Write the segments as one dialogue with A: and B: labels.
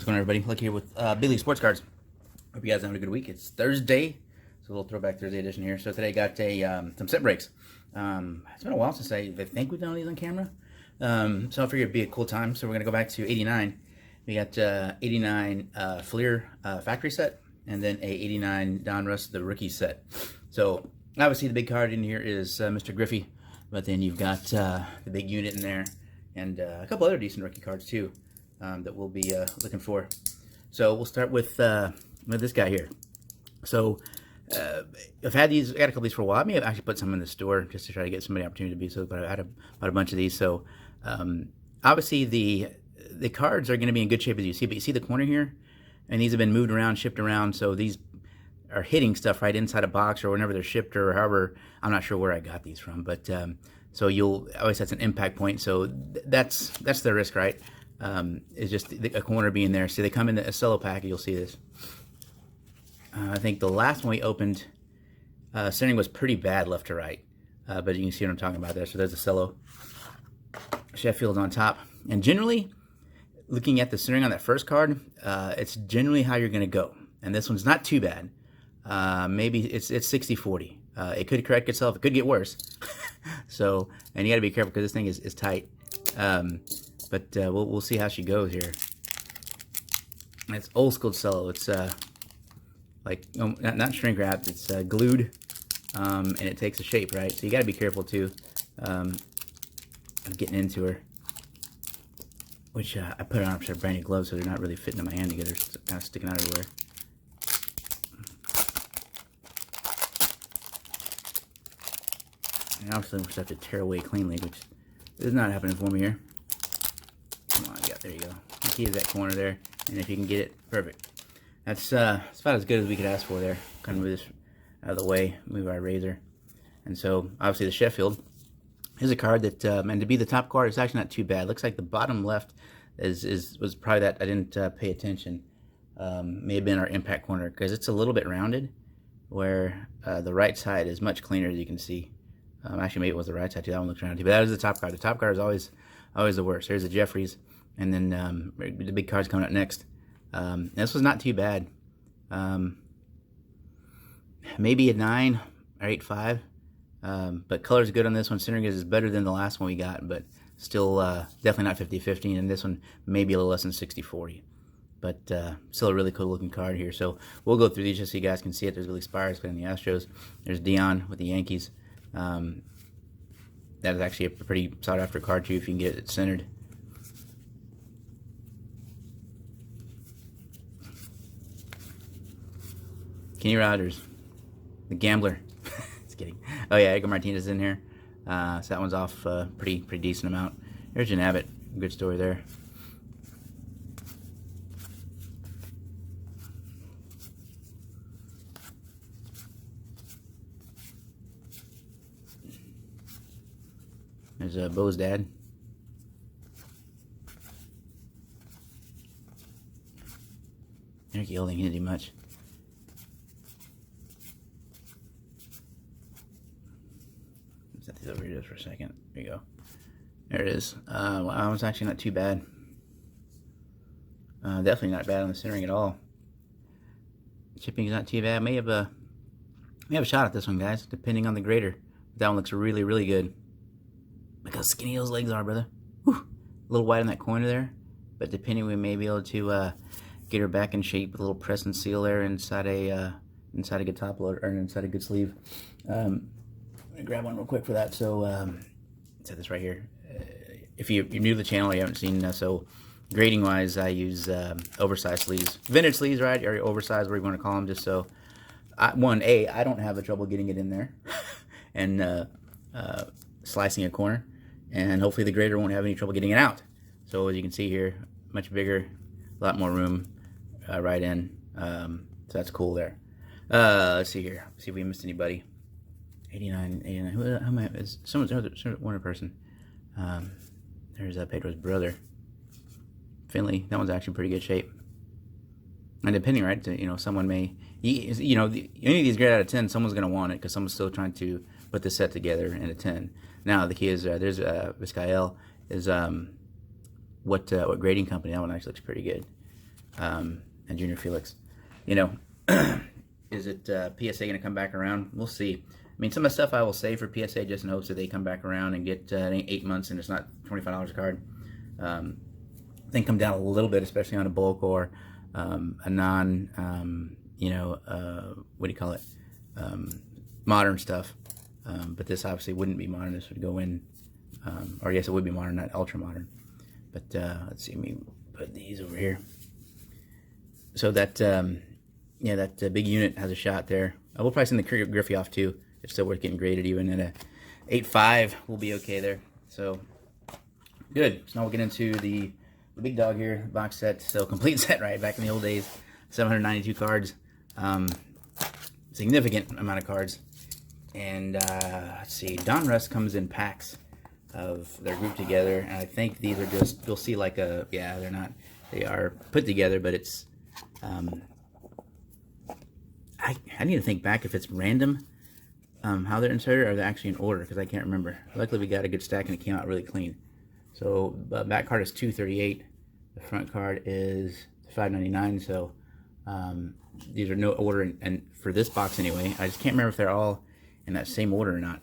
A: What's going on, everybody? Look here with Big League Sports Cards. Hope you guys are having a good week. It's Thursday, so a little throwback Thursday edition here. So today I got some set breaks. It's been a while since I think we've done these on camera. So I figured it'd be a cool time. So we're gonna go back to '89. We got 89 Fleer factory set, and then a '89 Donruss the rookie set. So obviously the big card in here is Mr. Griffey, but then you've got the big unit in there, and a couple other decent rookie cards too. That we'll be looking for. So we'll start with this guy here. So I've had these, I got a couple of these for a while. I may have actually put some in the store just to try to get somebody opportunity to be so, but I had a bunch of these. So obviously the cards are going to be in good shape as you see, but you see the corner here, and these have been moved around, shipped around. So these are hitting stuff right inside a box or whenever they're shipped or however. I'm not sure where I got these from, but so you'll always, that's an impact point. So that's the risk, right? Is just a corner being there. See, they come in a cello pack. You'll see this. I think the last one we opened, centering was pretty bad left to right, but you can see what I'm talking about there. So there's a cello. Sheffield on top. And generally, looking at the centering on that first card, it's generally how you're going to go. And this one's not too bad. Maybe it's 60-40. It could correct itself. It could get worse. So, and you got to be careful because this thing is tight. But we'll see how she goes here. It's old school cello. It's like not shrink wrapped. It's glued, and it takes a shape, right? So you got to be careful too of getting into her. Which I put on a pair of brand new gloves, so they're not really fitting in my hand together. It's kind of sticking out everywhere. And obviously, we just have to tear away cleanly, which is not happening for me here. Come on, yeah, there you go. The key is that corner there, and if you can get it, perfect. That's about as good as we could ask for there. Kind of move this out of the way, move our razor. And so, obviously, the Sheffield is a card that, and to be the top card, it's actually not too bad. Looks like the bottom left was probably that I didn't pay attention. May have been our impact corner, because it's a little bit rounded, where the right side is much cleaner, as you can see. Actually, maybe it was the right side too. That one looks rounded, but that is the top card. The top card is always the worst. Here's the Jeffries, and then the big card's coming up next. This was not too bad. Maybe a 9 or 8.5, but color's good on this one. Centering is better than the last one we got, but still definitely not 50-50, and this one maybe a little less than 60-40. But still a really cool looking card here. So we'll go through these just so you guys can see it. There's Billy Spires playing the Astros. There's Dion with the Yankees. That is actually a pretty sought after card too if you can get it centered. Kenny Rogers, the gambler. Just kidding. Oh yeah, Edgar Martinez is in here. So that one's off pretty decent amount. There's Jan Abbott. Good story there. There's Bo's dad. Eric Yielding, he didn't do much. Set these over here just for a second. There you go. There it is. Wow, it's actually not too bad. Definitely not bad on the centering at all. Chipping is not too bad. May have a shot at this one, guys, depending on the grader. That one looks really good. Look how skinny those legs are, brother. Whew. A little wide in that corner there, but depending, we may be able to get her back in shape with a little press and seal there inside a good top loader or inside a good sleeve. I'm gonna grab one real quick for that. So set this right here. If you're new to the channel, you haven't seen, so grading wise, I use oversized sleeves, vintage sleeves, right, or oversized, whatever you want to call them, just so I don't have a trouble getting it in there and slicing a corner. And hopefully the grader won't have any trouble getting it out. So as you can see here, much bigger, a lot more room right in. So that's cool there. Let's see here. See if we missed anybody. 89. Who am I? Is someone's one person? There's Pedro's brother, Finley. That one's actually in pretty good shape. And depending, right? Someone may, any of these grade out of 10, someone's gonna want it because someone's still trying to put this set together in a 10. Now the key is there's Vizcael is what grading company? That one actually looks pretty good. and Junior Felix. You know, is it PSA going to come back around? We'll see. I mean, some of the stuff I will save for PSA just in hopes that they come back around and get 8 months and it's not $25 a card. Then come down a little bit, especially on a bulk or a non, what do you call it, modern stuff. But this obviously wouldn't be modern. This would go in, or yes, it would be modern, not ultra modern. But let's see, let me put these over here. So that, that big unit has a shot there. We'll probably send the Griffey off too. It's still worth getting graded, even at a 8.5, we'll be okay there. So good. So now we'll get into the big dog here, box set. So complete set, right? Back in the old days, 792 cards, significant amount of cards. And let's see, Donruss comes in packs they're grouped together, and I think these are just, you'll see like a, yeah, they're not, they are put together, but it's, I need to think back if it's random, how they're inserted, or they're actually in order, because I can't remember. Luckily we got a good stack and it came out really clean. So back card is $238, the front card is $5.99. So these are no order, and for this box anyway, I just can't remember if they're all in that same order or not.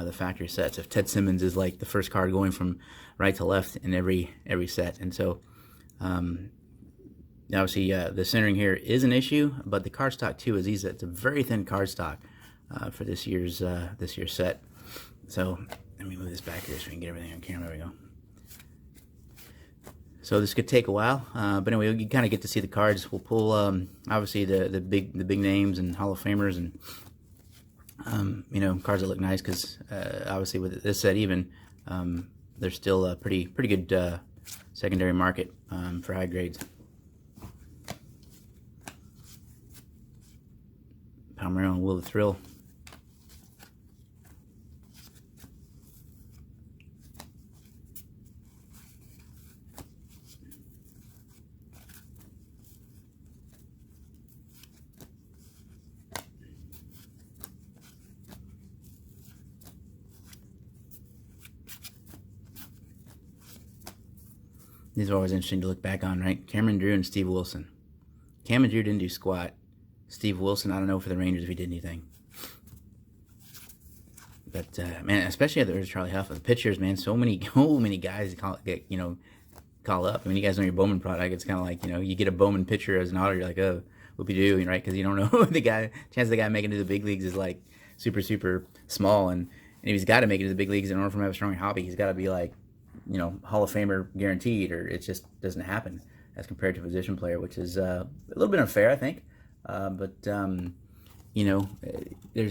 A: The factory sets. If Ted Simmons is like the first card going from right to left in every set, and so obviously the centering here is an issue, but the card stock too is easy. It's a very thin card stock for this year's set. So let me move this back here so we can get everything on camera. There we go. So this could take a while, but anyway, you kind of get to see the cards. We'll pull obviously the big names and Hall of Famers, and cards that look nice, because obviously with this set even, there's still a pretty good secondary market for high grades. Palmeiro and Will the Thrill. These are always interesting to look back on, right? Cameron Drew and Steve Wilson. Cameron Drew didn't do squat. Steve Wilson, I don't know for the Rangers if he did anything. But man, especially at the Charlie Huff, the pitchers, man, so many guys call up. I mean, you guys know your Bowman product. It's kind of like, you get a Bowman pitcher as an auto, you're like, oh, whoopie-doo, right? Because you don't know the guy. Chance of the guy making it to the big leagues is like super small, and if he's got to make it to the big leagues in order for him to have a strong hobby, he's got to be like, Hall of Famer guaranteed, or it just doesn't happen as compared to a position player, which is a little bit unfair, I think. But there's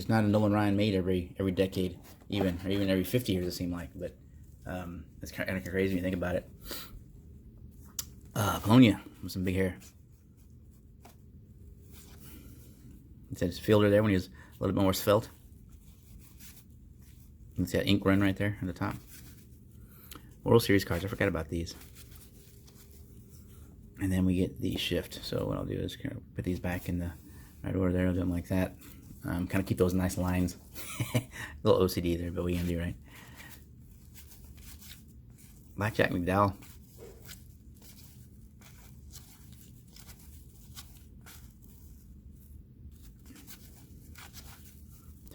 A: not a Nolan Ryan made every decade, or even every 50 years, it seems like. But it's kind of crazy when you think about it. Polonia with some big hair. It says Fielder there when he was a little bit more svelte. You can see that ink run right there at the top. World Series cards, I forgot about these. And then we get the shift. So what I'll do is kind of put these back in the right order there. I'll do them like that. Kind of keep those nice lines. A little OCD there, but we can do, right? Blackjack McDowell.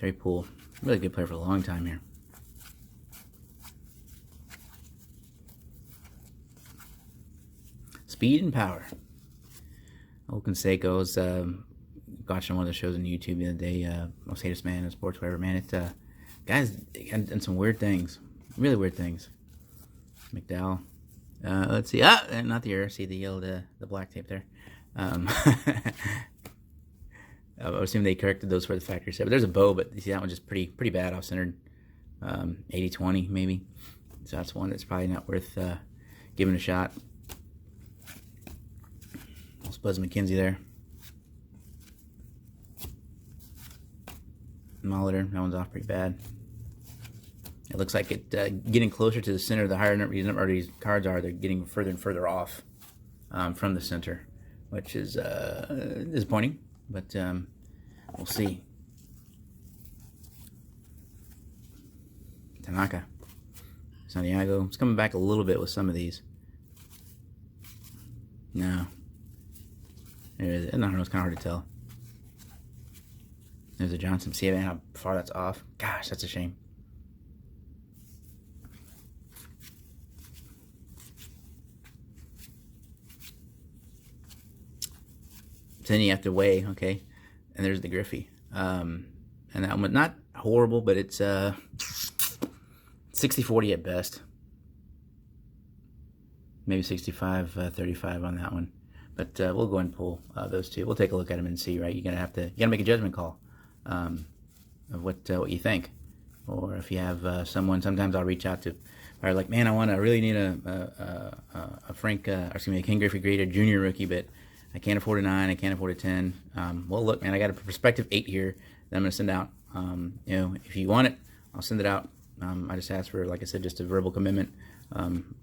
A: Terry Poole. Really good player for a long time here. Speed and power. Old Canseco was watching one of the shows on YouTube the other day. Most Hatest Man in Sports, whatever. Man, it guys done some weird things, really weird things. McDowell. Let's see. Not the error. See the yellow, the black tape there. I assume they corrected those for the factory set. But there's a bow, but you see that one's just pretty bad off centered. 80-20 maybe. So that's one that's probably not worth giving a shot. Buzz McKenzie there. Molitor, that one's off pretty bad. It looks like it getting closer to the center. The higher number these cards are, they're getting further and further off from the center, which is disappointing. But we'll see. Tanaka, Santiago. It's coming back a little bit with some of these. No. There it is. I don't know, it's kind of hard to tell. There's a Johnson. See how far that's off? Gosh, that's a shame. So then you have to weigh, okay? And there's the Griffey. And that one, not horrible, but it's 60-40 at best. Maybe 65-35 on that one. But we'll go and pull those two. We'll take a look at them and see, right? You gotta make a judgment call of what you think. Or if you have someone, sometimes I'll reach out to, or like, man, I really need a Ken Griffey graded junior rookie, but I can't afford a 9, I can't afford a 10. Well, look, man, I got a prospective 8 here that I'm going to send out. You know, if you want it, I'll send it out. I just ask for, like I said, just a verbal commitment,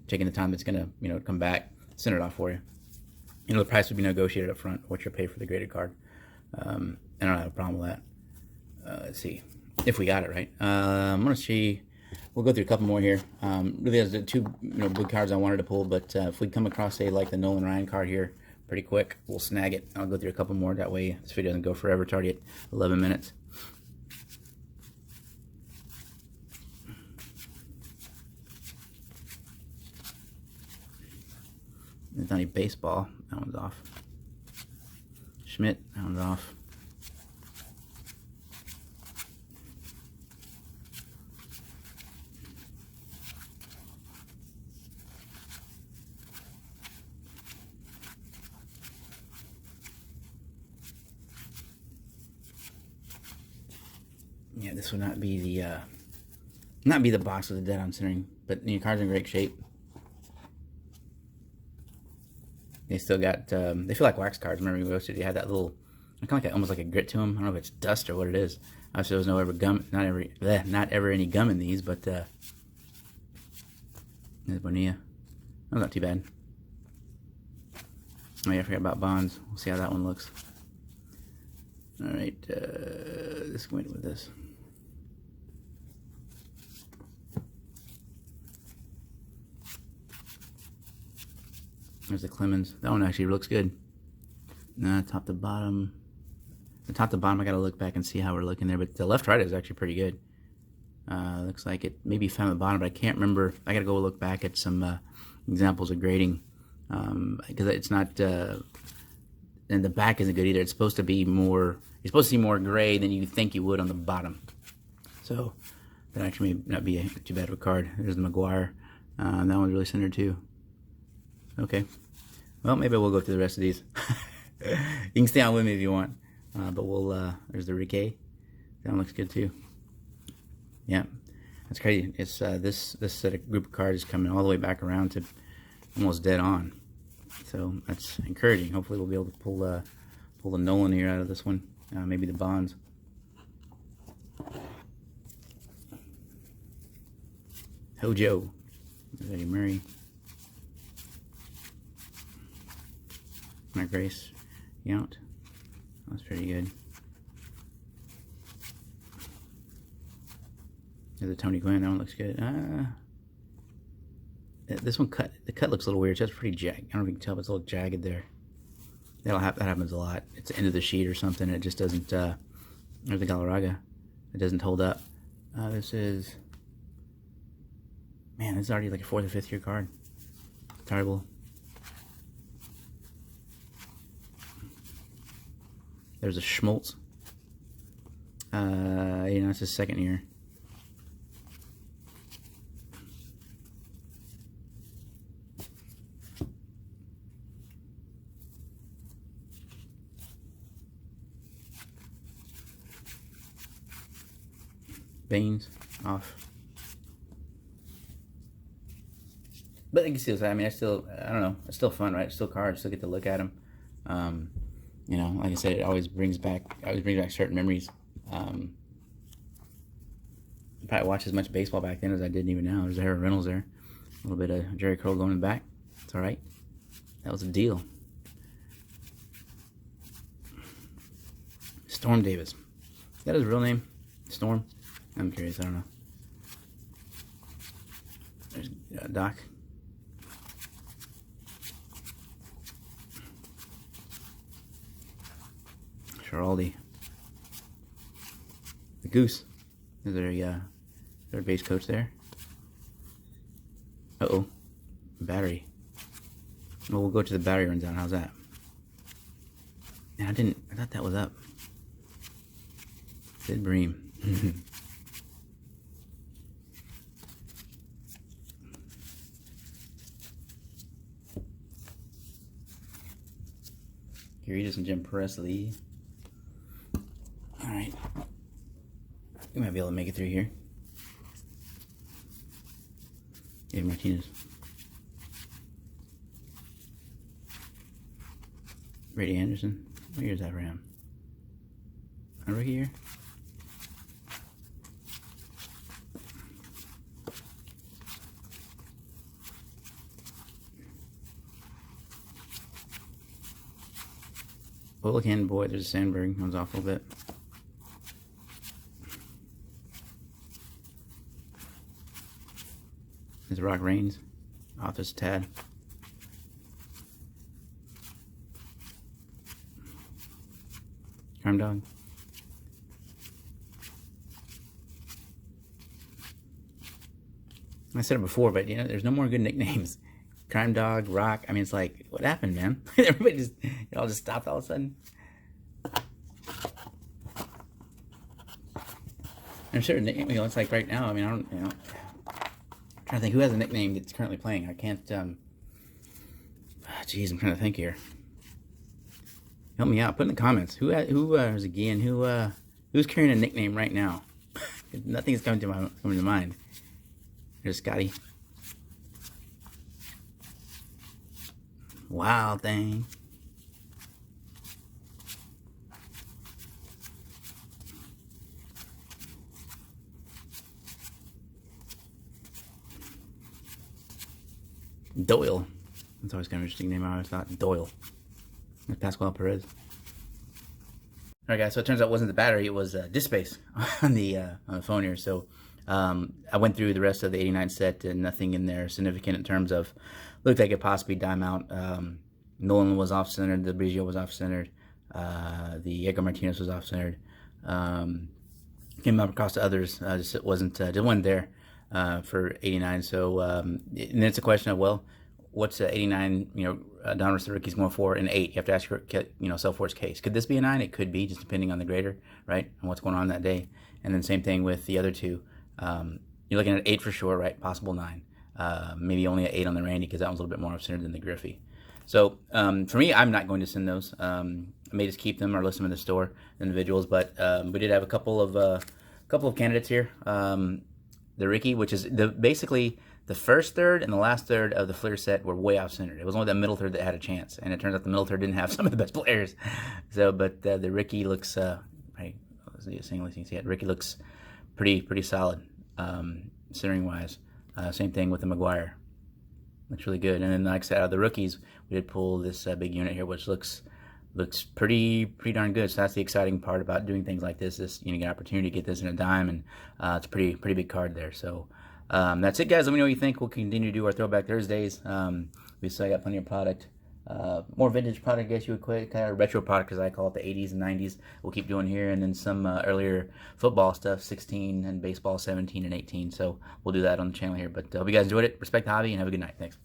A: taking the time that's going to, you know, come back, send it off for you. You know, the price would be negotiated up front, what you'll pay for the graded card. I don't have a problem with that. Let's see if we got it right. I'm going to see. We'll go through a couple more here. Really, there's the 2 big cards I wanted to pull, but if we come across, say, like the Nolan Ryan card here, pretty quick, we'll snag it. I'll go through a couple more. That way, this video doesn't go forever. It's already at 11 minutes. There's not any baseball. That one's off. Schmidt, that one's off. Yeah, this would not be the box with the dead on centering, but your card's in great shape. They still got, they feel like wax cards. Remember we posted, you had that little, kind of like almost like a grit to them. I don't know if it's dust or what it is. Obviously, there's no ever gum, not ever any gum in these, but there's Bonilla. That's not too bad. Oh yeah, I forgot about Bonds. We'll see how that one looks. All right, let's wait with this. There's the Clemens. That one actually looks good. Top to bottom. The top to bottom, I got to look back and see how we're looking there. But the left-right is actually pretty good. Looks like it maybe found the bottom, but I can't remember. I got to go look back at some examples of grading because it's not. And the back isn't good either. It's supposed to be more. You're supposed to see more gray than you think you would on the bottom. So that actually may not be too bad of a card. There's the McGuire. That one's really centered too. Okay. Well, maybe we'll go through the rest of these. You can stay on with me if you want. But we'll, there's the Riquet. That one looks good too. Yeah. That's crazy. It's, this set of group of cards is coming all the way back around to almost dead on. So that's encouraging. Hopefully we'll be able to pull the Nolan here out of this one. Maybe the Bonds. Hojo. There's Eddie Murray. Mark Grace. Yount. That's pretty good. There's a Tony Gwynn. That one looks good. This one the cut looks a little weird. It's just pretty jagged. I don't know if you can tell, but it's a little jagged there. That happens a lot. It's the end of the sheet or something. It just doesn't. There's the Galarraga. It doesn't hold up. This is. Man, this is already like a 4th or 5th year card. Terrible. There's a Schmaltz. It's his 2nd year. Baines off. But you can see this. I mean, I don't know. It's still fun, right? It's still cards. Still get to look at them. You know, like I said, it always brings back certain memories. I probably watched as much baseball back then as I did even now. There's Aaron Reynolds there. A little bit of Jerry Curl going in the back. It's all right. That was a deal. Storm Davis. Is that his real name? Storm? I'm curious. I don't know. There's Doc. Schiraldi. The Goose is their base coach there. Uh-oh. Battery. Well, we'll go to the battery runs down. How's that? Yeah, I thought that was up. Sid Bream. Garitas and Jim Presley. Alright. We might be able to make it through here. David Martinez. Brady Anderson. What year is that for him? A rookie year? Holocan, boy, there's a Sandberg. Comes off a little bit. There's Rock Reigns. Office Tad. Crime Dog. I said it before, but you know, there's no more good nicknames. Crime Dog, Rock. I mean, it's like, what happened, man? Everybody just, it all just stopped all of a sudden. I'm sure, you know, it's like right now. I mean, I don't, you know, I'm trying to think who has a nickname that's currently playing. I can't. Geez, I'm trying to think here. Help me out. Put in the comments. Who is again? Who's carrying a nickname right now? Nothing's coming to mind. There's Scotty. Wild Thing. Doyle. That's always kind of an interesting name. I always thought Doyle. That's Pascual Perez. All right, guys. So it turns out it wasn't the battery; it was disk space on the phone here. So I went through the rest of the '89 set, and nothing in there significant in terms of looked like it possibly dime out. Nolan was off centered. The Brigio was off centered. The Edgar Martinez was off centered. Came up across the others. Just it wasn't there for '89. So and it's a question of, well, what's 89? You know, Donruss the rookie's going for an 8. You have to ask yourself for its case. Could this be a 9? It could be, just depending on the grader, right, and what's going on that day. And then same thing with the other two. You're looking at 8 for sure, right? Possible 9. Maybe only an 8 on the Randy because that one's a little bit more off-centered than the Griffey. So for me, I'm not going to send those. I may just keep them or list them in the store, individuals. But we did have a couple of candidates here. The Ricky, which is basically the first third and the last third of the Fleer set were way off-centered. It was only that middle third that had a chance, and it turns out the middle third didn't have some of the best players. So, but the Ricky looks right. Ricky looks pretty solid, centering wise. Same thing with the McGuire. Looks really good. And then, like I said, out of the rookies, we did pull this big unit here, which looks pretty darn good. So that's the exciting part about doing things like this. You get an opportunity to get this in a dime, and it's a pretty big card there. So that's it, guys. Let me know what you think. We'll continue to do our Throwback Thursdays. We still got plenty of product. More vintage product, I guess you would call it, kind of retro product, as I call it, the 80s and 90s. We'll keep doing here, and then some earlier football stuff, 16, and baseball, 17 and 18. So we'll do that on the channel here. But hope you guys enjoyed it. Respect the hobby, and have a good night. Thanks.